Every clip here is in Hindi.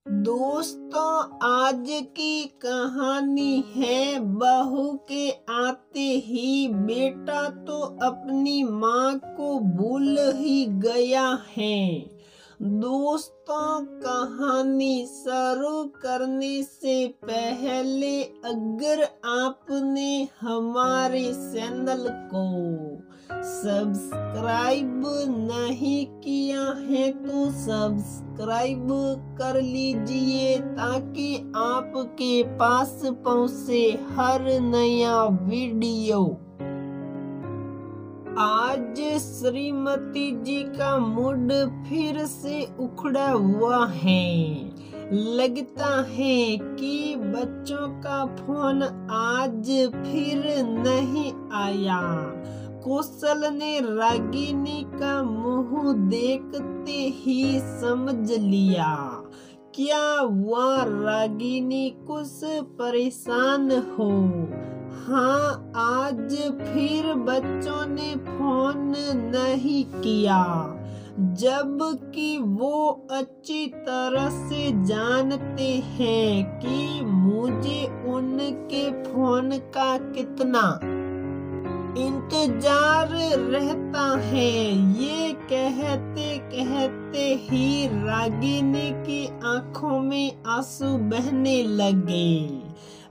दोस्तों, आज की कहानी है बहू के आते ही बेटा तो अपनी माँ को भूल ही गया है। दोस्तों, कहानी शुरू करने से पहले अगर आपने हमारे चैनल को सब्सक्राइब नहीं किया है तो सब्सक्राइब कर लीजिए ताकि आपके पास पहुंचे हर नया वीडियो। आज श्रीमती जी का मूड फिर से उखड़ा हुआ है। लगता है कि बच्चों का फोन आज फिर नहीं आया। कौशल ने रागिनी का मुंह देखते ही समझ लिया। क्या वह रागिनी कुछ परेशान हो? हाँ, आज फिर बच्चों ने फोन नहीं किया, जबकि वो अच्छी तरह से जानते हैं कि मुझे उनके फोन का कितना इंतजार रहता है। ये कहते कहते ही रागिनी की आंखों में आंसू बहने लगे।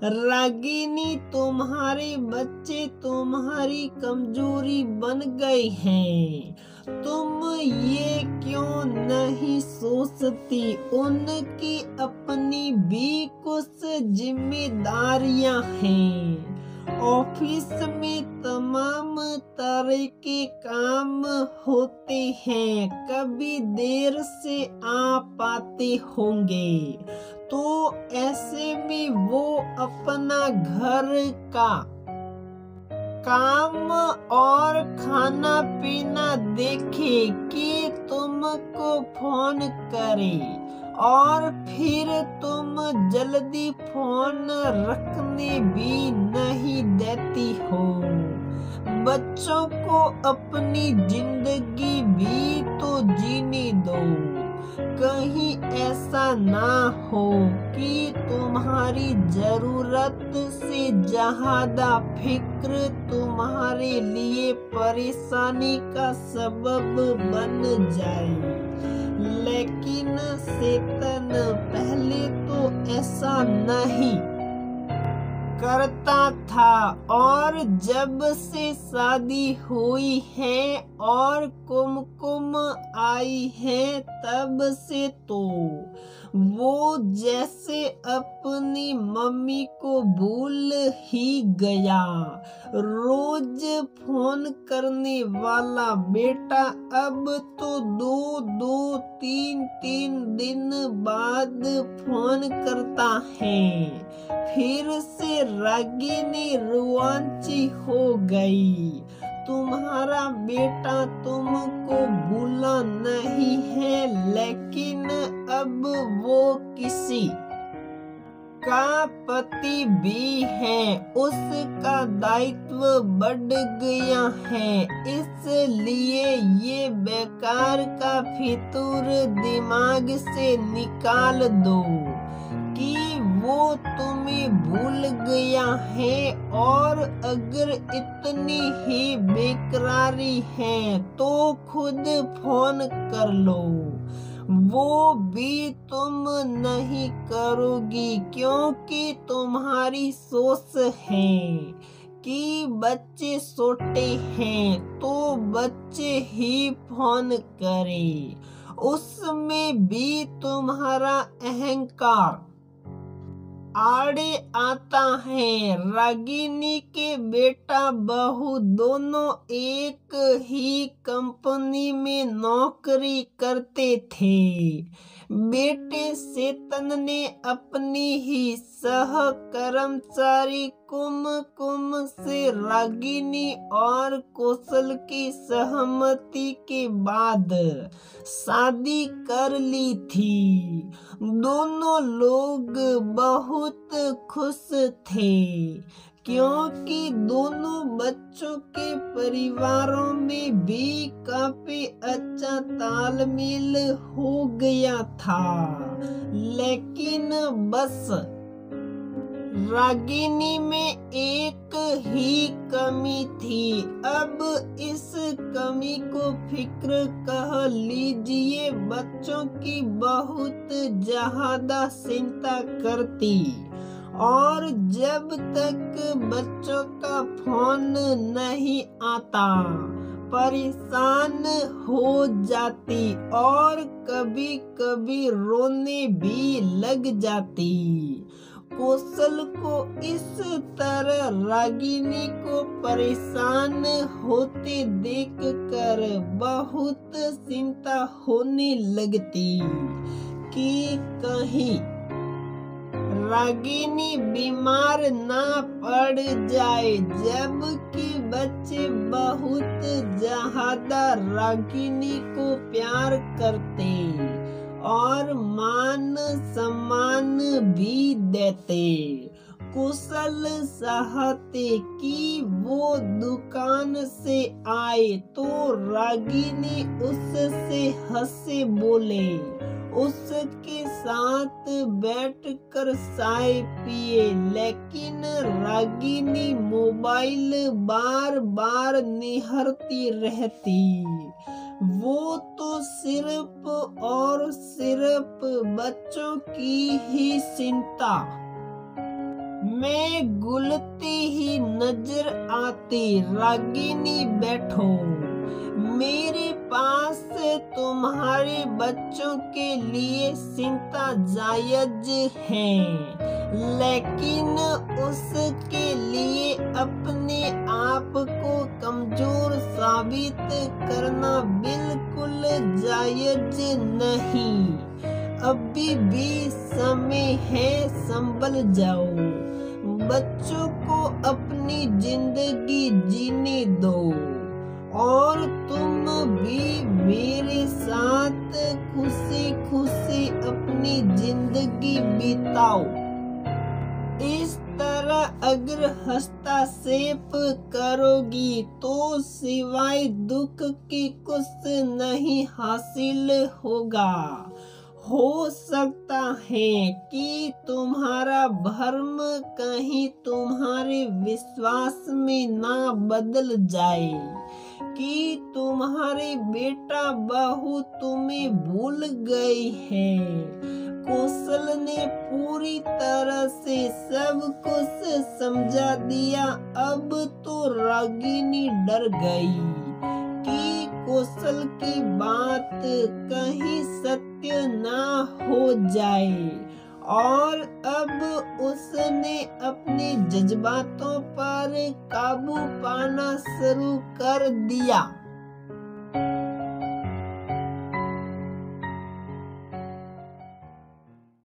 रागिनी, तुम्हारे बच्चे तुम्हारी कमजोरी बन गए हैं। तुम ये क्यों नहीं सोचती उनकी अपनी भी कुछ जिम्मेदारियां हैं। ऑफिस में तमाम तरह के काम होते हैं, कभी देर से आ पाते होंगे, तो ऐसे में वो अपना घर का काम और खाना पीना देखे कि तुमको फोन करे और फिर तुम जल्दी फोन रखने भी नहीं देती हो। बच्चों को अपनी जिंदगी भी तो जीने दो। कहीं ऐसा ना हो कि तुम्हारी जरूरत से ज्यादा फिक्र तुम्हारे लिए परेशानी का सबब बन जाए। लेकिन शैतान पहले तो ऐसा नहीं करता था, और जब से शादी हुई है और कुमकुम आई है तब से तो वो जैसे अपनी मम्मी को भूल ही गया। रोज फोन करने वाला बेटा अब तो 2-3 दिन बाद फोन करता है। फिर से रागिनी रोमांची हो गई। तुम्हारा बेटा तुमको भूला नहीं है, लेकिन अब वो किसी का पति भी है, उसका दायित्व बढ़ गया है। इसलिए ये बेकार का फितूर दिमाग से निकाल दो कि वो तुम्हें भूल गया है। और अगर इतनी ही बेकरारी है तो खुद फोन कर लो। वो भी तुम नहीं करोगी क्योंकि तुम्हारी सोच है कि बच्चे छोटे हैं तो बच्चे ही फोन करें। उसमें भी तुम्हारा अहंकार आड़े आता है। रागिनी के बेटा बहू दोनों एक ही कंपनी में नौकरी करते थे। बेटे चेतन ने अपनी ही सह कर्मचारी कुमकुम से रागिनी और कौशल की सहमति के बाद शादी कर ली थी। दोनों लोग बहुत खुश थे क्योंकि दोनों बच्चों के परिवारों में भी काफी अच्छा तालमेल हो गया था। लेकिन बस रागिनी में एक ही कमी थी। अब इस कमी को फिक्र कह लीजिए। बच्चों की बहुत ज्यादा चिंता करती और जब तक बच्चों का फोन नहीं आता परेशान हो जाती और कभी कभी रोने भी लग जाती। कौशल को इस तरह रागिनी को परेशान होते देखकर बहुत चिंता होने लगती कि कहीं रागिनी बीमार ना पड़ जाए। जबकि बच्चे बहुत ज्यादा रागिनी को प्यार करते और मान सम्मान भी देते। कुशल चाहते कि वो दुकान से आए तो रागिनी उससे हंसे बोले, उसके साथ बैठकर चाय पिए। लेकिन रागिनी मोबाइल बार बार निहारती रहती। वो तो सिर्फ और सिर्फ बच्चों की ही चिंता में गुलती ही नजर आती। रागिनी बैठो, मेरे पास तुम्हारे बच्चों के लिए चिंता जायज है, लेकिन उसके लिए अपने आप को कमजोर साबित करना बिल्कुल जायज नहीं। अभी भी समय है, संभल जाओ। बच्चों को अपनी जिंदगी जीने दो और तुम भी मेरे साथ खुशी खुशी अपनी जिंदगी बिताओ। इस तरह अगर हस्तक्षेप करोगी तो सिवाय दुख के कुछ नहीं हासिल होगा। हो सकता है कि तुम्हारा भ्रम कहीं तुम्हारे विश्वास में ना बदल जाए कि तुम्हारे बेटा बहू तुम्हें भूल गई है। कौशल ने पूरी तरह से सब कुछ समझा दिया। अब तो रागिनी डर गई कि कौशल की बात कहीं सत्य ना हो जाए और अब उसने अपने जज्बातों पर काबू पाना शुरू कर दिया।